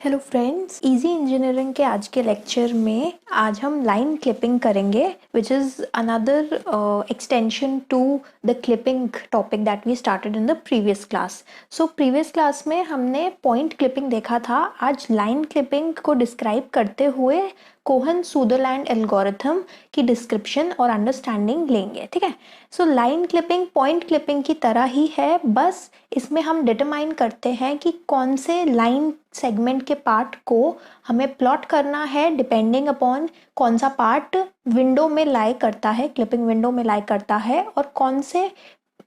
Hello friends, easy engineering के आज के लेक्चर में आज हम लाइन क्लिपिंग करेंगे which is another extension to the clipping topic that we started in the previous class. So previous class में हमने पॉइंट क्लिपिंग देखा था। आज लाइन क्लिपिंग को डिस्क्राइब करते हुए कोहन-सुदरलैंड एल्गोरिथम की डिस्क्रिप्शन और अंडरस्टैंडिंग लेंगे। ठीक है, so line clipping point clipping की तरह ही है, बस इसमें हम डिटरमाइन करते हैं कि कौन से लाइन सेगमेंट के पार्ट को हमें प्लॉट करना है डिपेंडिंग अपॉन कौन सा पार्ट विंडो में लाई करता है, क्लिपिंग विंडो में लाई करता है, और कौन से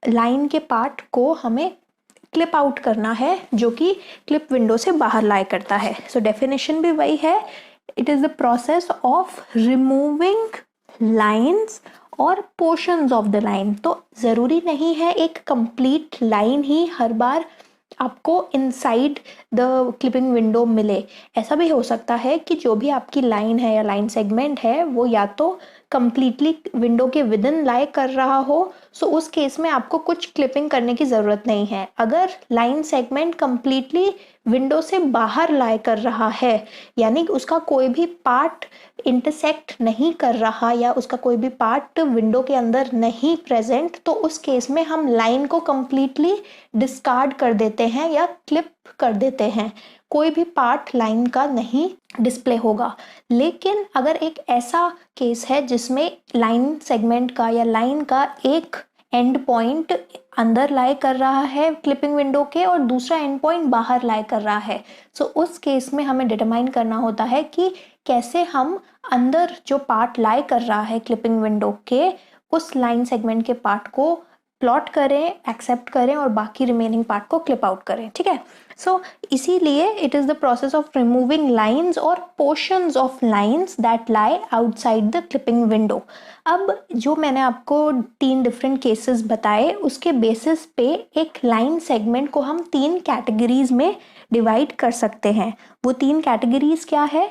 लाइन के पार्ट को हमें क्लिप आउट करना है जो कि क्लिप विंडो से बाहर लाई करता है। सो डेफिनेशन भी वही है, it is the process of removing lines और पोर्शंस ऑफ द लाइन। तो ज़रूरी नहीं है एक कंप्लीट लाइन ही हर बार आपको इनसाइड द क्लिपिंग विंडो मिले। ऐसा भी हो सकता है कि जो भी आपकी लाइन है या लाइन सेगमेंट है वो या तो कंप्लीटली विंडो के विद इन लाई कर रहा हो, सो उस केस में आपको कुछ क्लिपिंग करने की ज़रूरत नहीं है। अगर लाइन सेगमेंट कंप्लीटली विंडो से बाहर लाई कर रहा है, यानी उसका कोई भी पार्ट इंटरसेक्ट नहीं कर रहा या उसका कोई भी पार्ट विंडो के अंदर नहीं प्रेजेंट, तो उस केस में हम लाइन को कंप्लीटली डिस्कार्ड कर देते हैं या क्लिप कर देते हैं। कोई भी पार्ट लाइन का नहीं डिस्प्ले होगा। लेकिन अगर एक ऐसा केस है जिसमें लाइन सेगमेंट का या लाइन का एक एंड पॉइंट अंदर लाई कर रहा है क्लिपिंग विंडो के और दूसरा एंड पॉइंट बाहर लाई कर रहा है, सो उस केस में हमें डिटरमाइन करना होता है कि कैसे हम अंदर जो पार्ट लाई कर रहा है क्लिपिंग विंडो के उस लाइन सेगमेंट के पार्ट को प्लॉट करें, एक्सेप्ट करें और बाकी रिमेनिंग पार्ट को क्लिप आउट करें। ठीक है, सो इसीलिए it is the process of removing lines और portions of lines that lie outside the clipping window. अब जो मैंने आपको 3 डिफरेंट केसेस बताए उसके बेसिस पे एक लाइन सेगमेंट को हम 3 कैटेगरीज में डिवाइड कर सकते हैं। वो 3 कैटेगरीज क्या है?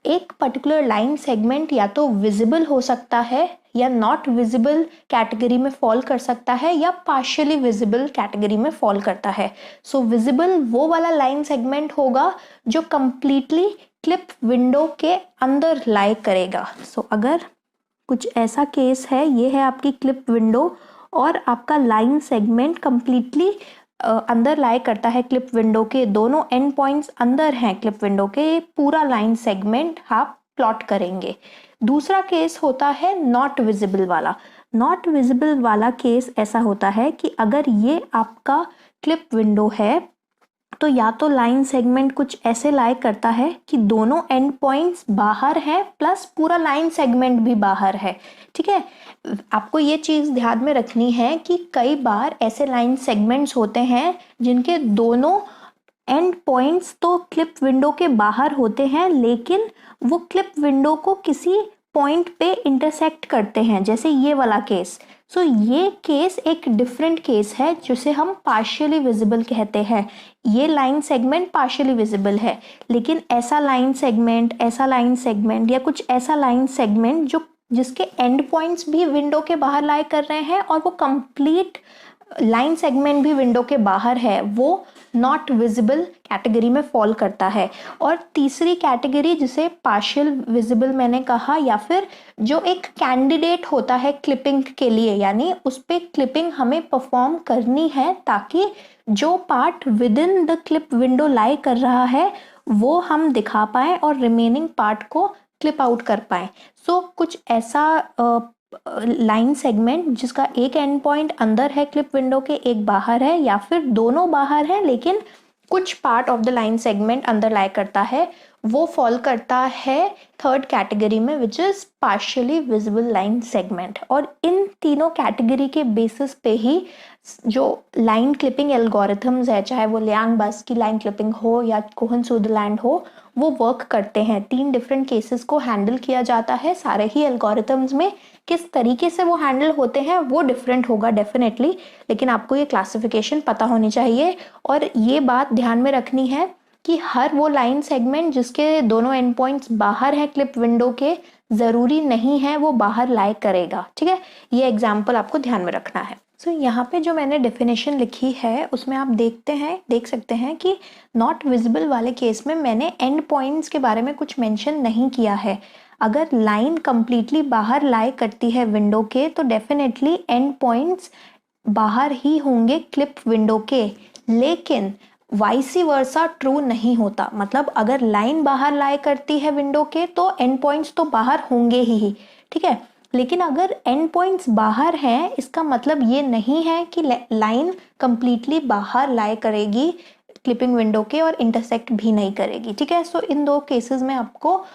एक पर्टिकुलर लाइन सेगमेंट या तो विजिबल हो सकता है या नॉट विजिबल कैटेगरी में फॉल कर सकता है या पार्शियली विजिबल कैटेगरी में फॉल करता है। सो विजिबल वो वाला लाइन सेगमेंट होगा जो कंप्लीटली क्लिप विंडो के अंदर लाई करेगा। सो अगर कुछ ऐसा केस है, ये है आपकी क्लिप विंडो और आपका लाइन सेगमेंट कंप्लीटली अंदर लाई करता है क्लिप विंडो के, दोनों एंड पॉइंट्स अंदर हैं क्लिप विंडो के, पूरा लाइन सेगमेंट आप प्लॉट करेंगे। दूसरा केस होता है नॉट विजिबल वाला। नॉट विजिबल वाला केस ऐसा होता है कि अगर ये आपका क्लिप विंडो है तो या तो लाइन सेगमेंट कुछ ऐसे लाई करता है कि दोनों एंड पॉइंट्स बाहर हैं प्लस पूरा लाइन सेगमेंट भी बाहर है। ठीक है, आपको ये चीज़ ध्यान में रखनी है कि कई बार ऐसे लाइन सेगमेंट्स होते हैं जिनके दोनों एंड पॉइंट्स तो क्लिप विंडो के बाहर होते हैं लेकिन वो क्लिप विंडो को किसी पॉइंट पे इंटरसेक्ट करते हैं, जैसे ये वाला केस। सो ये केस एक डिफरेंट केस है जिसे हम पार्शियली विजिबल कहते हैं। ये लाइन सेगमेंट पार्शियली विजिबल है, लेकिन ऐसा लाइन सेगमेंट या कुछ ऐसा लाइन सेगमेंट जो जिसके एंड पॉइंट्स भी विंडो के बाहर लाई कर रहे हैं और वो कंप्लीट लाइन सेगमेंट भी विंडो के बाहर है, वो नॉट विजिबल कैटेगरी में फॉल करता है। और तीसरी कैटेगरी जिसे पार्शियल विजिबल मैंने कहा, या फिर जो एक कैंडिडेट होता है क्लिपिंग के लिए, यानी उस पर क्लिपिंग हमें परफॉर्म करनी है ताकि जो part within the clip window lie कर रहा है वो हम दिखा पाएँ और रिमेनिंग पार्ट को क्लिप आउट कर पाएँ। सो कुछ ऐसा लाइन सेगमेंट जिसका एक एंड पॉइंट अंदर है क्लिप विंडो के, एक बाहर है, या फिर दोनों बाहर है लेकिन कुछ part of the line segment अंदर लाई करता है, वो फॉल करता है थर्ड कैटेगरी में which is partially visible line segment. और इन तीनों कैटेगरी के बेसिस पे ही जो लाइन क्लिपिंग एल्गोरिथम्स है, चाहे वो लियांग-बस की लाइन क्लिपिंग हो या कोहन-सुदरलैंड हो, वो वर्क करते हैं। 3 डिफरेंट केसेस को हैंडल किया जाता है। सारे ही एल्गोरिथम्स में किस तरीके से वो हैंडल होते हैं वो डिफरेंट होगा डेफिनेटली, लेकिन आपको ये क्लासिफिकेशन पता होनी चाहिए और ये बात ध्यान में रखनी है कि हर वो लाइन सेगमेंट जिसके दोनों एंड पॉइंट्स बाहर हैं क्लिप विंडो के, ज़रूरी नहीं है वो बाहर लाई करेगा। ठीक है, ये एग्जाम्पल आपको ध्यान में रखना है। सो यहाँ पे जो मैंने डेफिनेशन लिखी है उसमें आप देख सकते हैं कि नॉट विजिबल वाले केस में मैंने एंड पॉइंट्स के बारे में कुछ मेंशन नहीं किया है। अगर लाइन कंप्लीटली बाहर लाई करती है विंडो के तो डेफिनेटली एंड पॉइंट्स बाहर ही होंगे क्लिप विंडो के, लेकिन वाइसी वर्सा ट्रू नहीं होता। मतलब अगर लाइन बाहर लाई करती है विंडो के तो एंड पॉइंट्स तो बाहर होंगे ही, ठीक है। लेकिन अगर एंड पॉइंट्स बाहर हैं इसका मतलब ये नहीं है कि लाइन कंप्लीटली बाहर लाई करेगी क्लिपिंग विंडो के और इंटरसेक्ट भी नहीं करेगी, ठीक है। सो इन दो केसेस में आपको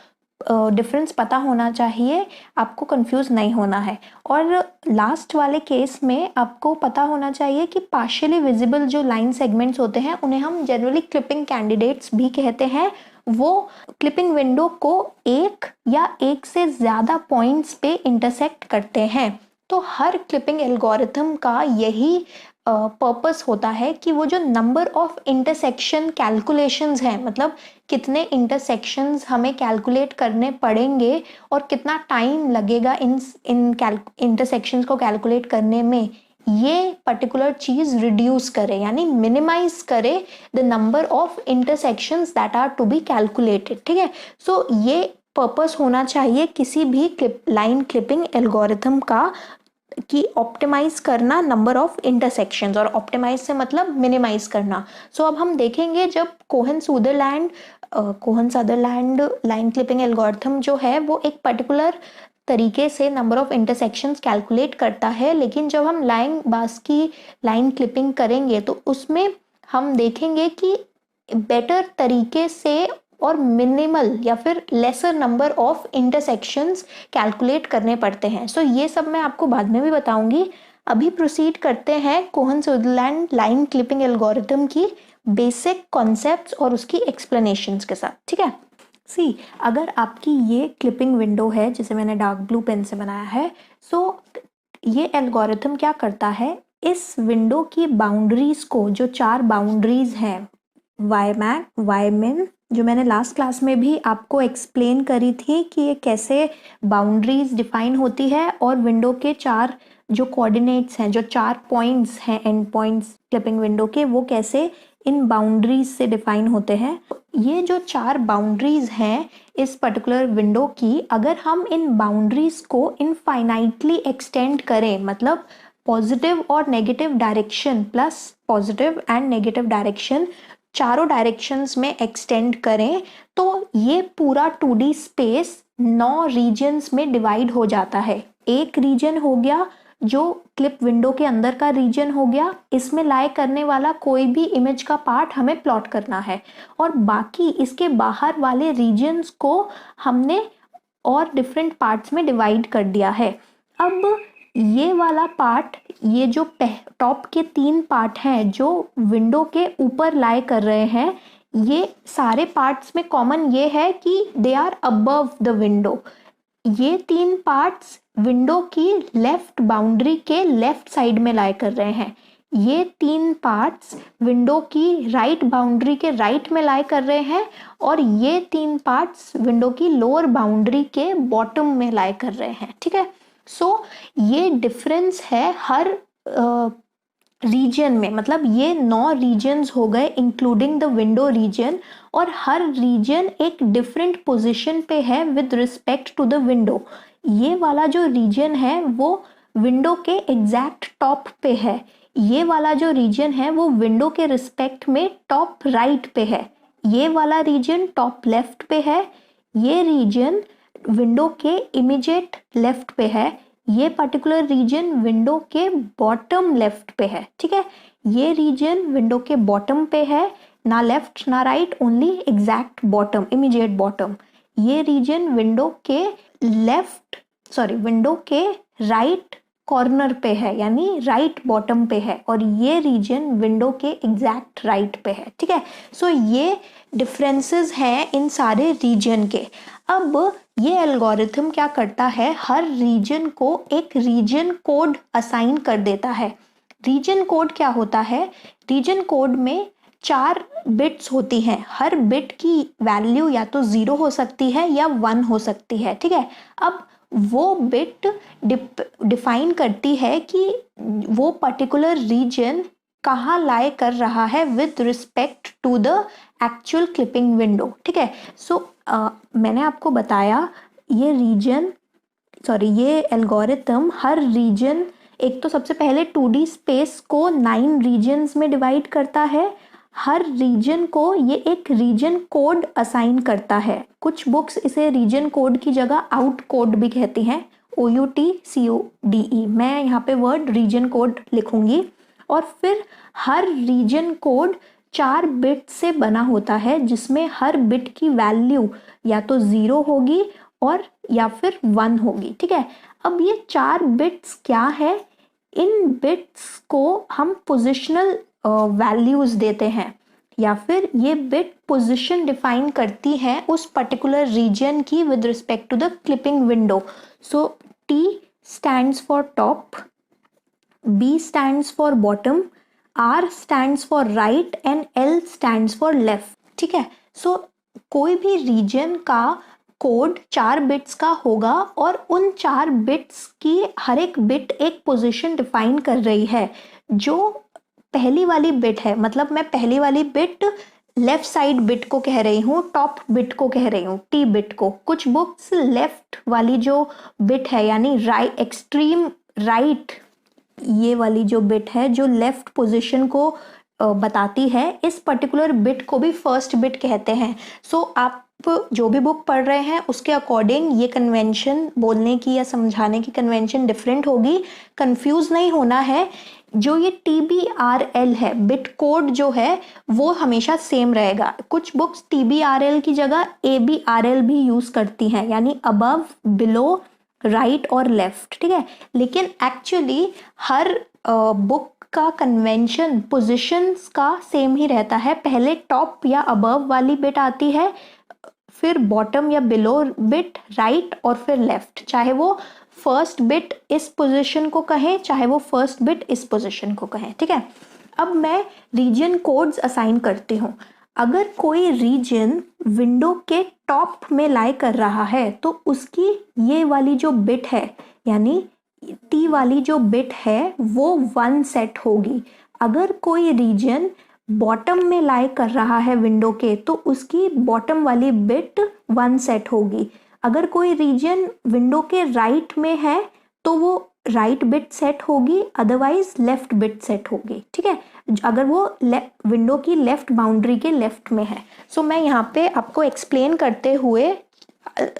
डिफरेंस पता होना चाहिए, आपको कंफ्यूज नहीं होना है। और लास्ट वाले केस में आपको पता होना चाहिए कि पार्शियली विजिबल जो लाइन सेगमेंट्स होते हैं उन्हें हम जनरली क्लिपिंग कैंडिडेट्स भी कहते हैं। वो क्लिपिंग विंडो को एक या एक से ज़्यादा पॉइंट्स पे इंटरसेक्ट करते हैं। तो हर क्लिपिंग एल्गोरिथम का यही पर्पस होता है कि वो जो नंबर ऑफ इंटरसेक्शन कैलकुलेशंस हैं, मतलब कितने इंटरसेक्शंस हमें कैलकुलेट करने पड़ेंगे और कितना टाइम लगेगा इन इंटरसेक्शंस को कैलकुलेट करने में, ये पर्टिकुलर चीज रिड्यूस करे यानी मिनिमाइज करे the number of intersections that are to be calculated, ठीक है। सो ये पर्पस होना चाहिए किसी भी लाइन क्लिपिंग एल्गोरिथम का कि ऑप्टिमाइज करना नंबर ऑफ इंटरसेक्शंस, और ऑप्टिमाइज से मतलब मिनिमाइज करना। सो अब हम देखेंगे जब Cohen Sutherland line clipping algorithm जो है वो एक पर्टिकुलर तरीके से नंबर ऑफ इंटरसेक्शंस कैलकुलेट करता है, लेकिन जब हम बास की लाइन क्लिपिंग करेंगे तो उसमें हम देखेंगे कि बेटर तरीके से और मिनिमल या फिर laser number of intersections calculate करने पड़ते हैं। सो ये सब मैं आपको बाद में भी बताऊंगी। अभी प्रोसीड करते हैं Cohen Sutherland line clipping algorithm की बेसिक कॉन्सेप्ट्स और उसकी एक्सप्लेनेशंस के साथ, ठीक है। सी, अगर आपकी ये क्लिपिंग विंडो है जिसे मैंने डार्क ब्लू पेन से बनाया है, सो ये एल्गोरिथम क्या करता है, इस विंडो की बाउंड्रीज को, जो 4 बाउंड्रीज हैं वाईमैक, वाईमिन, जो मैंने लास्ट क्लास में भी आपको एक्सप्लेन करी थी कि ये कैसे बाउंड्रीज डिफाइन होती है और विंडो के 4 जो कोऑर्डिनेट्स हैं, जो 4 पॉइंट्स हैं एंड पॉइंट्स क्लिपिंग विंडो के, वो कैसे इन बाउंड्रीज से डिफाइन होते हैं। ये जो 4 बाउंड्रीज हैं इस पर्टिकुलर विंडो की, अगर हम इन बाउंड्रीज को इनफाइनाइटली एक्सटेंड करें, मतलब पॉजिटिव और negative direction plus positive and negative direction, चारों डायरेक्शंस में एक्सटेंड करें, तो ये पूरा 2D स्पेस 9 रीजन्स में डिवाइड हो जाता है। एक रीजन हो गया जो क्लिप विंडो के अंदर का रीजन हो गया, इसमें लाई करने वाला कोई भी इमेज का पार्ट हमें प्लॉट करना है, और बाकी इसके बाहर वाले रीजन्स को हमने और डिफरेंट पार्ट्स में डिवाइड कर दिया है। अब ये वाला पार्ट, ये जो टॉप के 3 पार्ट हैं जो विंडो के ऊपर लाई कर रहे हैं, ये सारे पार्ट्स में कॉमन ये है कि they are above the window. ये 3 पार्ट्स विंडो की लेफ्ट बाउंड्री के लेफ्ट साइड में लाई कर रहे हैं। ये 3 पार्ट्स विंडो की राइट बाउंड्री के राइट में लाई कर रहे हैं, और ये 3 पार्ट्स विंडो की लोअर बाउंड्री के बॉटम में लाई कर रहे हैं, ठीक है। सो ये डिफरेंस है हर रीजन में, मतलब ये 9 रीजन्स हो गए इंक्लूडिंग द विंडो रीजन, और हर रीजन एक डिफरेंट पोजीशन पे है with respect to the window. ये वाला जो रीजन है वो विंडो के एग्जैक्ट टॉप पे है, ये वाला जो रीजन है वो विंडो के रिस्पेक्ट में टॉप राइट पे है, ये वाला रीजन टॉप लेफ्ट पे है, ये रीजन विंडो के इमीडिएट लेफ्ट पे है, ये पर्टिकुलर रीजन विंडो के बॉटम लेफ्ट पे है, ठीक है। ये रीजन विंडो के बॉटम पे है, ना लेफ्ट ना right, only exact bottom, immediate bottom. ये रीजन विंडो के विंडो के राइट कॉर्नर पे है, यानी राइट बॉटम पे है, और ये रीजन विंडो के एग्जैक्ट राइट पे है, ठीक है। सो ये डिफरेंसेस हैं इन सारे रीजन के। अब ये एल्गोरिथम क्या करता है, हर रीजन को एक रीजन कोड असाइन कर देता है। रीजन कोड क्या होता है, रीजन कोड में 4 बिट्स होती हैं, हर बिट की वैल्यू या तो 0 हो सकती है या 1 हो सकती है, ठीक है। अब वो बिट डिफाइन करती है कि वो पर्टिकुलर रीजन कहाँ लाई कर रहा है with respect to the actual clipping window. ठीक है, सो मैंने आपको बताया ये एल्गोरिथम हर रीजन, एक तो सबसे पहले 2D स्पेस को 9 रीजन्स में डिवाइड करता है। हर रीजन को ये एक रीजन कोड असाइन करता है। कुछ बुक्स इसे रीजन कोड की जगह आउट कोड भी कहती हैं, OUTCODE। मैं यहाँ पे वर्ड रीजन कोड लिखूंगी। और फिर हर रीजन कोड 4 बिट से बना होता है, जिसमें हर बिट की वैल्यू या तो 0 होगी और या फिर 1 होगी। ठीक है, अब ये 4 बिट्स क्या है, इन बिट्स को हम पोजिशनल वैल्यूज देते हैं, या फिर ये बिट पोजीशन डिफाइन करती है उस पर्टिकुलर रीजन की with respect to the clipping window. So T stands for top, B stands for bottom, R stands for right and L stands for left। ठीक है, सो कोई भी रीजन का कोड 4 बिट्स का होगा और उन 4 बिट्स की हर एक बिट एक पोजीशन डिफाइन कर रही है। जो पहली वाली बिट है, मतलब मैं पहली वाली बिट लेफ्ट साइड बिट को कह रही हूँ, टॉप बिट को कह रही हूँ, T बिट को। कुछ बुक्स लेफ्ट वाली जो बिट है यानी राइट, एक्सट्रीम राइट, ये वाली जो बिट है जो लेफ्ट पोजीशन को बताती है, इस पर्टिकुलर बिट को भी फर्स्ट बिट कहते हैं। सो आप जो भी बुक पढ़ रहे हैं उसके अकॉर्डिंग ये कन्वेंशन, बोलने की या समझाने की कन्वेंशन डिफरेंट होगी। कंफ्यूज नहीं होना है। जो ये TBRL है, बिट कोड जो है वो हमेशा सेम रहेगा। कुछ बुक्स TBRL की जगह ABRL भी यूज करती हैं, यानी अबव, बिलो, राइट और लेफ्ट। ठीक है, लेकिन एक्चुअली हर बुक का कन्वेंशन पोजीशंस का सेम ही रहता है। पहले टॉप या अबव वाली बिट आती है, फिर बॉटम या बिलो बिट, राइट और फिर लेफ्ट। चाहे वो फर्स्ट बिट इस पोजीशन को कहें, चाहे वो फर्स्ट बिट इस पोजीशन को कहें। ठीक है, अब मैं रीजन कोड्स असाइन करती हूँ। अगर कोई रीजन विंडो के टॉप में लाई कर रहा है तो उसकी ये वाली जो बिट है, यानी T वाली जो बिट है वो 1 सेट होगी। अगर कोई रीजन बॉटम में लाई कर रहा है विंडो के तो उसकी बॉटम वाली बिट 1 सेट होगी। अगर कोई रीजन विंडो के राइट में है तो वो राइट बिट सेट होगी, अदरवाइज लेफ्ट बिट सेट होगी। ठीक है, अगर वो विंडो की लेफ्ट बाउंड्री के लेफ्ट में है। सो मैं यहाँ पे आपको एक्सप्लेन करते हुए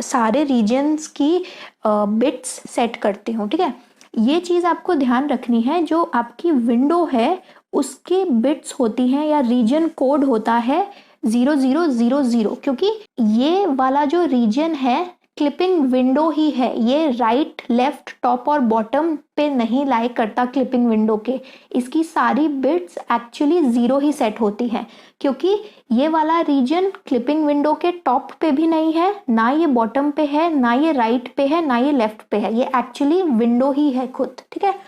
सारे रीजन्स की बिट्स सेट करती हूँ। ठीक है, ये चीज़ आपको ध्यान रखनी है, जो आपकी विंडो है उसके बिट्स होती हैं या रीजन कोड होता है 0000, क्योंकि ये वाला जो रीजन है क्लिपिंग विंडो ही है। ये राइट, लेफ्ट, टॉप और बॉटम पे नहीं लाई करता क्लिपिंग विंडो के। इसकी सारी बिट्स एक्चुअली 0 ही सेट होती हैं, क्योंकि ये वाला रीजन क्लिपिंग विंडो के टॉप पे भी नहीं है, ना ये बॉटम पे है, ना ये राइट पे है, ना ये लेफ्ट पे है। ये एक्चुअली विंडो ही है खुद। ठीक है,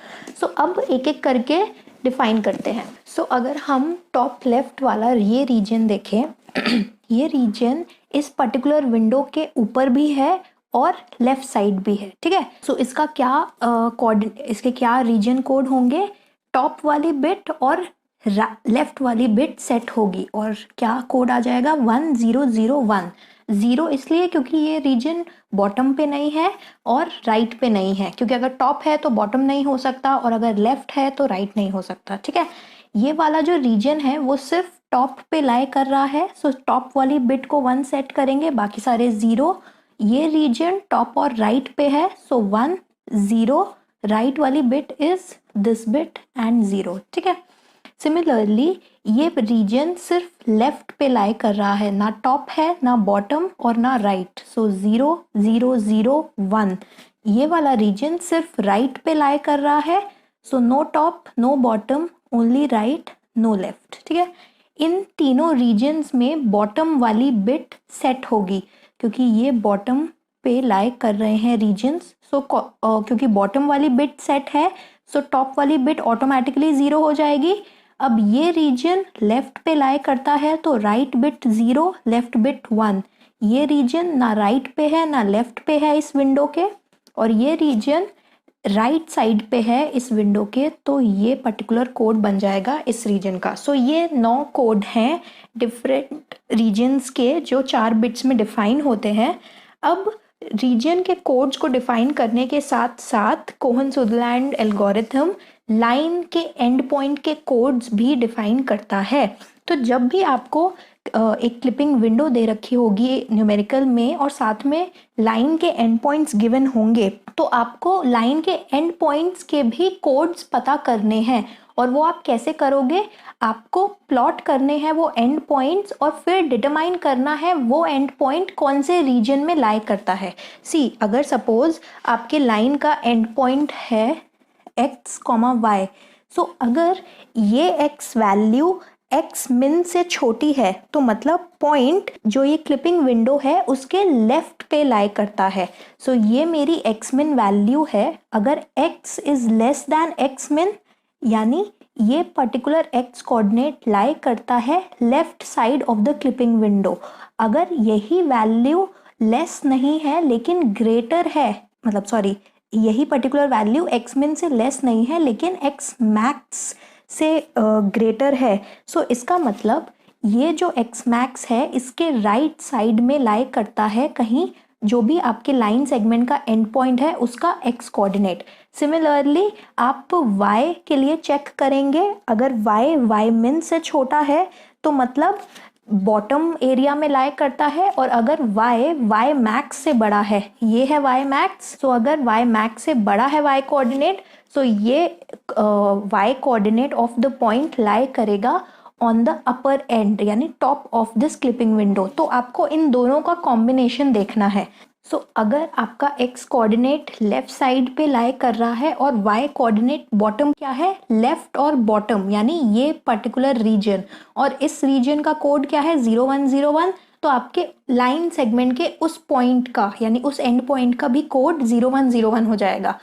सो अब एक एक करके डिफाइन करते हैं। सो अगर हम टॉप लेफ्ट वाला ये रीजन देखें, ये रीजन इस पर्टिकुलर विंडो के ऊपर भी है और लेफ्ट साइड भी है। ठीक है, सो इसका इसके क्या रीजन कोड होंगे, टॉप वाली बिट और लेफ्ट वाली बिट सेट होगी और क्या कोड आ जाएगा 1001। 0 इसलिए क्योंकि ये रीजन बॉटम पे नहीं है और राइट पे नहीं है, क्योंकि अगर टॉप है तो बॉटम नहीं हो सकता और अगर लेफ्ट है तो राइट नहीं हो सकता। ठीक है, ये वाला जो रीजन है वो सिर्फ टॉप पे लाई कर रहा है, सो टॉप वाली बिट को 1 सेट करेंगे, बाकी सारे 0। ये रीजन टॉप और राइट पे है, सो 1 0, राइट वाली bit is this bit and 0। ठीक है, सिमिलरली ये रीजन सिर्फ लेफ्ट पे लाई कर रहा है, ना टॉप है, ना बॉटम और ना राइट, सो 0 0 0 1। ये वाला रीजन सिर्फ राइट पे लाई कर रहा है, so no top, no bottom, only right, no left. ठीक है, इन तीनों रीजन्स में बॉटम वाली बिट सेट होगी, क्योंकि ये बॉटम पे लाई कर रहे हैं रीजन्स। सो क्योंकि बॉटम वाली बिट सेट है, सो टॉप वाली बिट ऑटोमेटिकली 0 हो जाएगी। अब ये रीजन लेफ्ट पे लाई करता है तो राइट बिट 0, लेफ्ट बिट 1। ये रीजन ना राइट पे है ना लेफ्ट पे है इस विंडो के, और ये रीजन राइट साइड पे है इस विंडो के, तो ये पर्टिकुलर कोड बन जाएगा इस रीजन का। सो ये 9 कोड हैं डिफरेंट रीजन्स के जो 4 बिट्स में डिफाइन होते हैं। अब रीजन के कोड्स को डिफाइन करने के साथ साथ कोहन-सुदरलैंड एल्गोरिथम लाइन के एंड पॉइंट के कोड्स भी डिफाइन करता है। तो जब भी आपको एक क्लिपिंग विंडो दे रखी होगी न्यूमेरिकल में और साथ में लाइन के एंड पॉइंट्स गिवन होंगे, तो आपको लाइन के एंड पॉइंट्स के भी कोड्स पता करने हैं। और वो आप कैसे करोगे? आपको प्लॉट करने हैं वो एंड पॉइंट्स और फिर डिटरमाइन करना है वो एंड पॉइंट कौन से रीजन में लाई करता है। सी, अगर सपोज आपके लाइन का एंड पॉइंट है x, y, सो अगर ये x वैल्यू x min से छोटी है तो मतलब पॉइंट जो ये क्लिपिंग विंडो है उसके लेफ्ट पे लाई करता है। सो ये मेरी x min वैल्यू है। अगर x is less than x min, यानी ये पर्टिकुलर x कोऑर्डिनेट लाई करता है left side of the clipping window. अगर यही वैल्यू लेस नहीं है लेकिन ग्रेटर है, मतलब सॉरी, यही पर्टिकुलर वैल्यू x min से लेस नहीं है लेकिन x max से ग्रेटर है, सो इसका मतलब ये जो x max है इसके राइट साइड में लाई करता है कहीं जो भी आपके लाइन सेगमेंट का एंड पॉइंट है उसका x कोऑर्डिनेट। सिमिलरली आप y के लिए चेक करेंगे, अगर y min से छोटा है तो मतलब बॉटम एरिया में लाई करता है, और अगर y max से बड़ा है, ये है y max, तो अगर y max से बड़ा है y कोऑर्डिनेट, सो ये y coordinate of the point लाई करेगा ऑन द अपर एंड यानी top of this clipping window. तो आपको इन दोनों का कॉम्बिनेशन देखना है। सो अगर आपका x कोऑर्डिनेट लेफ्ट साइड पे लाई कर रहा है और y कोऑर्डिनेट बॉटम क्या है, लेफ्ट और बॉटम, यानी ये पर्टिकुलर रीजन, और इस रीजन का कोड क्या है 0101, तो आपके लाइन सेगमेंट के उस पॉइंट का यानी उस एंड पॉइंट का भी कोड 0101 हो जाएगा।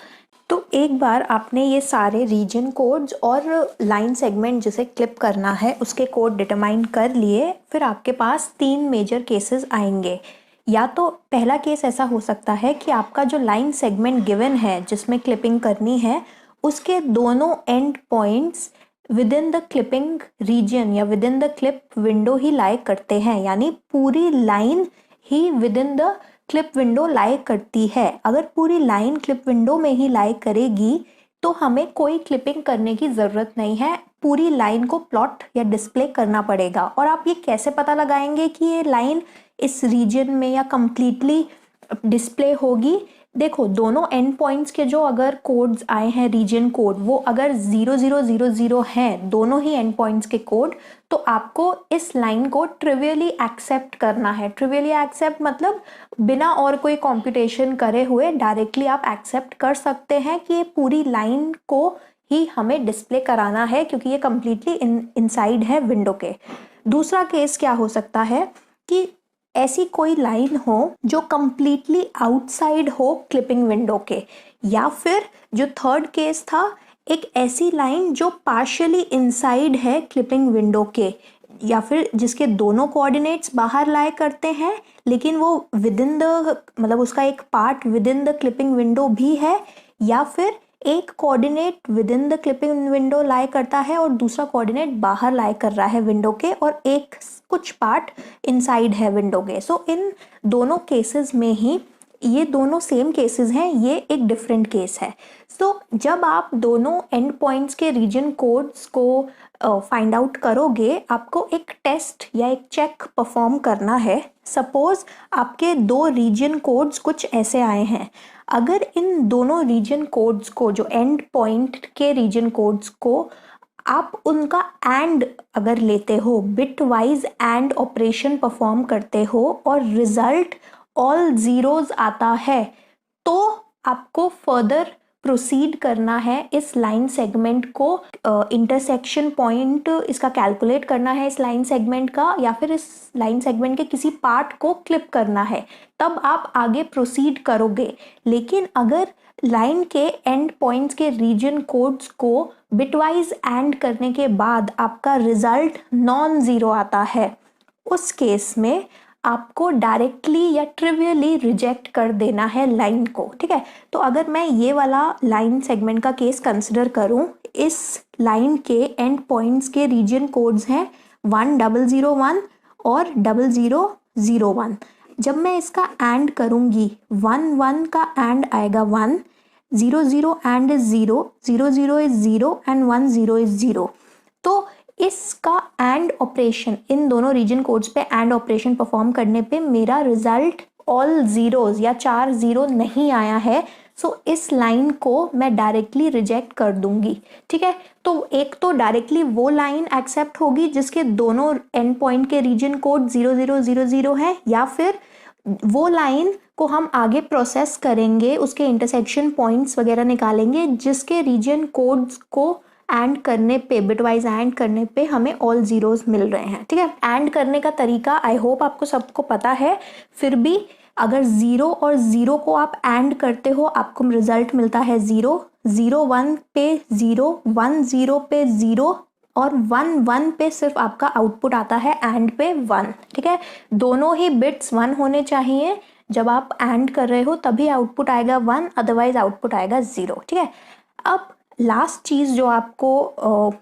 तो एक बार आपने ये सारे रीजन कोड्स और लाइन सेगमेंट जिसे क्लिप करना है उसके कोड डिटरमाइन कर लिए, फिर आपके पास 3 मेजर केसेस आएंगे। या तो पहला केस ऐसा हो सकता है कि आपका जो लाइन सेगमेंट गिवन है जिसमें क्लिपिंग करनी है उसके दोनों end points within the clipping region या within the clip window ही लाई करते हैं, यानी पूरी लाइन ही within the clip window lie करती है। अगर पूरी लाइन क्लिप विंडो में ही लाई करेगी तो हमें कोई क्लिपिंग करने की ज़रूरत नहीं है, पूरी लाइन को प्लॉट या डिस्प्ले करना पड़ेगा। और आप ये कैसे पता लगाएंगे कि ये लाइन इस रीजन में या कंप्लीटली डिस्प्ले होगी? देखो, दोनों एंड पॉइंट्स के जो अगर कोड्स आए हैं रीजन कोड, वो अगर 0000 हैं दोनों ही एंड पॉइंट्स के कोड, तो आपको इस लाइन को ट्रिवियली एक्सेप्ट करना है। ट्रिवियली एक्सेप्ट मतलब बिना और कोई कॉम्प्यूटेशन करे हुए डायरेक्टली आप एक्सेप्ट कर सकते हैं कि ये पूरी लाइन को ही हमें डिस्प्ले कराना है क्योंकि ये कम्प्लीटली इनसाइड है विंडो के। दूसरा केस क्या हो सकता है कि ऐसी कोई लाइन हो जो कम्प्लीटली आउटसाइड हो क्लिपिंग विंडो के, या फिर जो थर्ड केस था, एक ऐसी लाइन जो पार्शियली इनसाइड है क्लिपिंग विंडो के, या फिर जिसके दोनों कोऑर्डिनेट्स बाहर लाई करते हैं लेकिन वो विद इन द मतलब उसका एक part within the clipping window भी है, या फिर एक coordinate within the clipping window lie करता है और दूसरा कोऑर्डिनेट बाहर लाई कर रहा है विंडो के और एक कुछ पार्ट इनसाइड है विंडो के। सो इन दोनों केसेस में ही, ये दोनों सेम केसेस हैं, ये एक डिफरेंट केस है। सो जब आप दोनों एंड पॉइंट्स के रीजन कोड्स को फाइंड आउट करोगे, आपको एक टेस्ट या एक चेक परफॉर्म करना है। सपोज आपके 2 रीजन कोड्स कुछ ऐसे आए हैं। अगर इन दोनों रीजन कोड्स को, जो एंड पॉइंट के रीजन कोड्स को, आप उनका एंड अगर लेते हो, bit wise and operation perform करते हो और रिजल्ट ऑल जीरोज आता है, तो आपको फर्दर प्रोसीड करना है इस लाइन सेगमेंट को इंटरसेक्शन पॉइंट इसका कैलकुलेट करना है इस लाइन सेगमेंट का, या फिर इस लाइन सेगमेंट के किसी पार्ट को क्लिप करना है, तब आप आगे प्रोसीड करोगे। लेकिन अगर लाइन के एंड पॉइंट्स के रीजन कोड्स को बिटवाइज एंड करने के बाद आपका रिजल्ट नॉन ज़ीरो आता है, उस केस में आपको डायरेक्टली या ट्रिवियली रिजेक्ट कर देना है लाइन को, ठीक है। तो अगर मैं ये वाला लाइन सेगमेंट का केस कंसिडर करूं, इस लाइन के एंड पॉइंट्स के रीजन कोड्स हैं 1001 और 0001। जब मैं इसका एंड करूंगी 1 का एंड आएगा 1, 00 and is 0, 00 is 0 and 10 is 0। तो इसका एंड ऑपरेशन, इन दोनों रीजन कोड्स पे एंड ऑपरेशन परफॉर्म करने पे मेरा रिजल्ट ऑल जीरोज या 4 0 नहीं आया है। सो इस लाइन को मैं डायरेक्टली रिजेक्ट कर दूंगी, ठीक है। तो एक तो डायरेक्टली वो लाइन एक्सेप्ट होगी जिसके दोनों एंड पॉइंट के रीजन कोड 0000 है, या फिर वो लाइन को हम आगे प्रोसेस करेंगे, उसके इंटरसेक्शन पॉइंट्स वगैरह निकालेंगे जिसके रीजन कोड्स को एंड करने पे, बिटवाइज एंड करने पे हमें ऑल जीरोस मिल रहे हैं, ठीक है। एंड करने का तरीका आई होप आपको सबको पता है, फिर भी अगर 0 और 0 को आप एंड करते हो आपको रिजल्ट मिलता है 0, 0 1 पे 0, 1 0 पे 0 और 1 1 पे सिर्फ आपका आउटपुट आता है एंड पे 1, ठीक है। दोनों ही बिट्स 1 होने चाहिए, जब आप एंड कर रहे हो तभी आउटपुट आएगा 1, अदरवाइज आउटपुट आएगा 0, ठीक है। अब लास्ट चीज़ जो आपको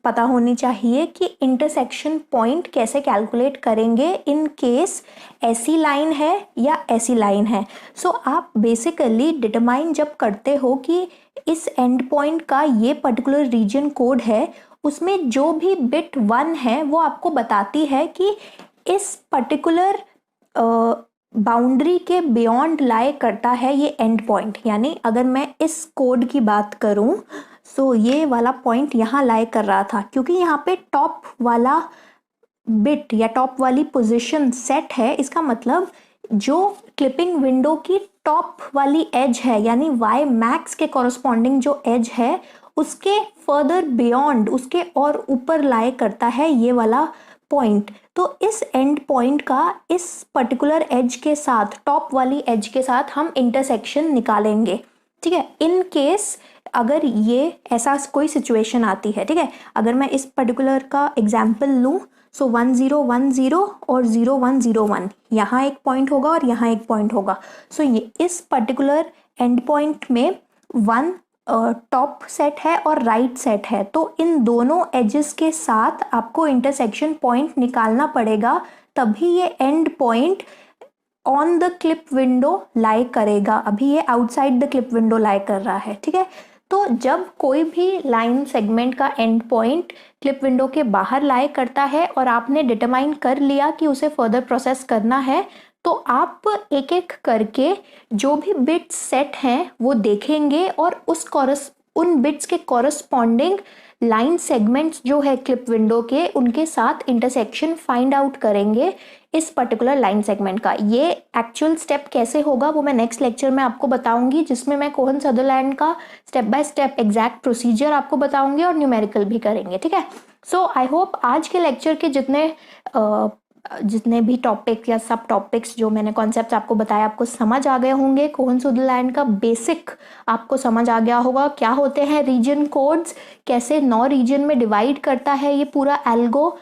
पता होनी चाहिए कि इंटरसेक्शन पॉइंट कैसे कैलकुलेट करेंगे इन केस ऐसी लाइन है या ऐसी लाइन है। सो आप बेसिकली डिटरमाइन जब करते हो कि इस एंड पॉइंट का ये पर्टिकुलर रीजन कोड है, उसमें जो भी बिट 1 है वो आपको बताती है कि इस पर्टिकुलर बाउंड्री के बियॉन्ड लाई करता है ये एंड पॉइंट। यानी अगर मैं इस कोड की बात करूं, सो ये वाला पॉइंट यहाँ लाई कर रहा था, क्योंकि यहाँ पे टॉप वाला बिट या टॉप वाली पोजीशन सेट है। इसका मतलब जो क्लिपिंग विंडो की टॉप वाली एज है, यानी वाई मैक्स के कॉरस्पॉन्डिंग जो एज है, उसके फर्दर बियॉन्ड, उसके और ऊपर लाई करता है ये वाला पॉइंट। तो इस एंड पॉइंट का इस पर्टिकुलर एज के साथ, टॉप वाली एज के साथ हम इंटरसेक्शन निकालेंगे, ठीक है। इन केस अगर ये ऐसा कोई सिचुएशन आती है, ठीक है, अगर मैं इस पर्टिकुलर का एग्जाम्पल लूँ, सो 1010 और 0101 यहाँ एक पॉइंट होगा और यहाँ एक पॉइंट होगा। सो ये इस पर्टिकुलर एंड पॉइंट में 1 टॉप सेट है और राइट सेट है, तो इन दोनों एजेस के साथ आपको इंटरसेक्शन पॉइंट निकालना पड़ेगा, तभी ये end point on the clip window lie करेगा। अभी ये outside the clip window lie कर रहा है, ठीक है। तो जब कोई भी लाइन सेगमेंट का एंड पॉइंट क्लिप विंडो के बाहर लाई करता है और आपने डिटरमाइन कर लिया कि उसे फर्दर प्रोसेस करना है, तो आप एक एक करके जो भी बिट्स सेट हैं वो देखेंगे और उन बिट्स के कॉरस्पॉन्डिंग लाइन सेगमेंट्स जो है क्लिप विंडो के, उनके साथ इंटरसेक्शन फाइंड आउट करेंगे इस पर्टिकुलर लाइन सेगमेंट का। ये एक्चुअल स्टेप कैसे होगा वो मैं नेक्स्ट लेक्चर में आपको बताऊंगी, जिसमें मैं कोहन सदरलैंड का step by step exact procedure आपको बताऊंगी और न्यूमेरिकल भी करेंगे, ठीक है। सो आई होप आज के लेक्चर के जितने भी टॉपिक या सब टॉपिक्स जो मैंने कॉन्सेप्ट आपको बताया आपको समझ आ गए होंगे। कोहन सदरलैंड का बेसिक आपको समझ आ गया होगा, क्या होते हैं रीजन कोड्स, कैसे 9 रीजन में डिवाइड करता है ये पूरा एल्गो,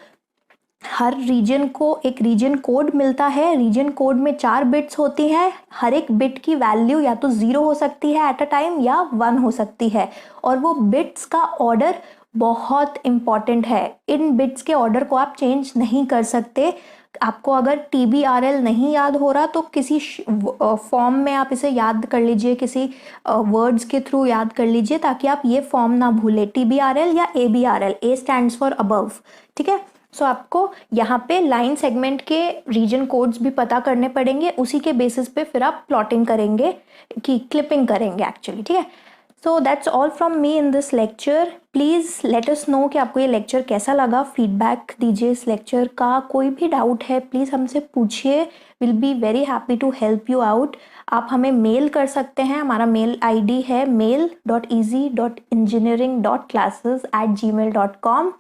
हर रीजन को एक रीजन कोड मिलता है, रीजन कोड में 4 बिट्स होती हैं, हर एक बिट की वैल्यू या तो 0 हो सकती है एट अ टाइम या 1 हो सकती है, और वो बिट्स का ऑर्डर बहुत इंपॉर्टेंट है। इन बिट्स के ऑर्डर को आप चेंज नहीं कर सकते। आपको अगर TBRL नहीं याद हो रहा तो किसी फॉर्म में आप इसे याद कर लीजिए, किसी वर्ड्स के थ्रू याद कर लीजिए, ताकि आप ये फॉर्म ना भूले, TBRL या ABRL, A stands for above, ठीक है। सो आपको यहाँ पे लाइन सेगमेंट के रीजन कोड्स भी पता करने पड़ेंगे, उसी के बेसिस पे फिर आप प्लॉटिंग करेंगे कि क्लिपिंग करेंगे एक्चुअली, ठीक है। So that's all from me in this lecture. Please let us know कि आपको ये लेक्चर कैसा लगा, फीडबैक दीजिए इस लेक्चर का। कोई भी डाउट है प्लीज़ हमसे पूछिए, will be very happy to help you out. आप हमें मेल कर सकते हैं, हमारा मेल ID है mail.easy.engineering.classes@gmail.com।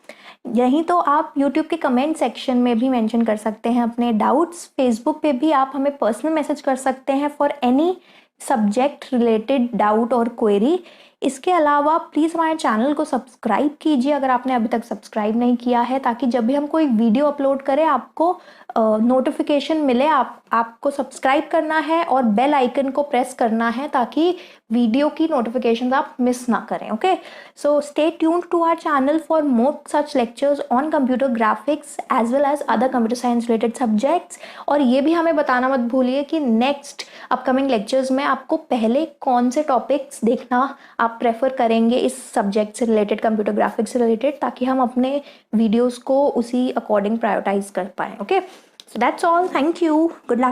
यहीं तो आप YouTube के कमेंट सेक्शन में भी मेंशन कर सकते हैं अपने डाउट्स। फेसबुक पे भी आप हमें पर्सनल मैसेज कर सकते हैं for any subject related doubt और क्वेरी। इसके अलावा प्लीज़ हमारे चैनल को सब्सक्राइब कीजिए अगर आपने अभी तक सब्सक्राइब नहीं किया है, ताकि जब भी हम कोई वीडियो अपलोड करें आपको नोटिफिकेशन मिले। आपको सब्सक्राइब करना है और बेल आइकन को प्रेस करना है ताकि वीडियो की नोटिफिकेशंस आप मिस ना करें। Okay, so stay tuned to our channel for more such lectures on computer graphics as well as other computer science related subjects. और ये भी हमें बताना मत भूलिए कि नेक्स्ट अपकमिंग लेक्चर्स में आपको पहले कौन से टॉपिक्स देखना आप प्रेफर करेंगे इस सब्जेक्ट से रिलेटेड, कंप्यूटर ग्राफिक्स से रिलेटेड, ताकि हम अपने वीडियोस को उसी अकॉर्डिंग प्रायोरिटाइज कर पाएँ। Okay, so that's all, thank you, good luck.